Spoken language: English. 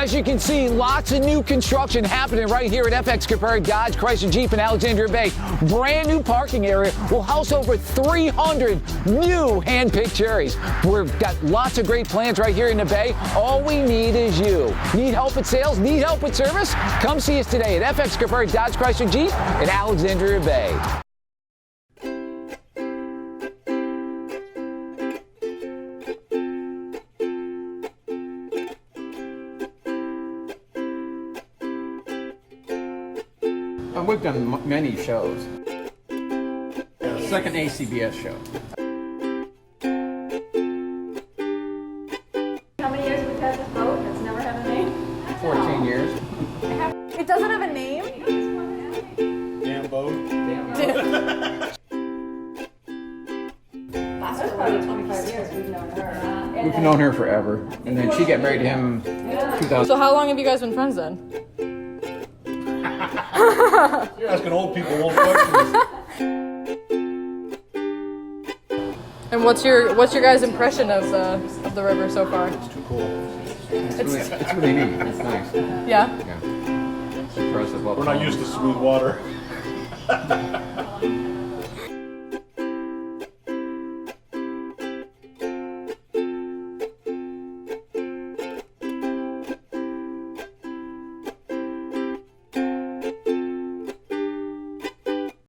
As you can see, lots of new construction happening right here at FX Compared Dodge Chrysler Jeep in Alexandria Bay. Brand new parking area will house over 300 new hand-picked cherries. We've got lots of great plans right here in the Bay. All we need is you. Need help with sales? Need help with service? Come see us today at FX Compared Dodge Chrysler Jeep in Alexandria Bay. We've done many shows. Second ACBS show. How many years have we had this boat that's never had a name? 14 years. It doesn't have a name? Damn boat. Last for probably 25 years we've known her. We've known her forever. And then she got married to him in 2000. So how long have you guys been friends then? You're asking old people old questions. And what's your guys' impression of the river so far? It's too cool. It's really neat. It's nice. Yeah? Yeah. It's impressive. We're not used to smooth water.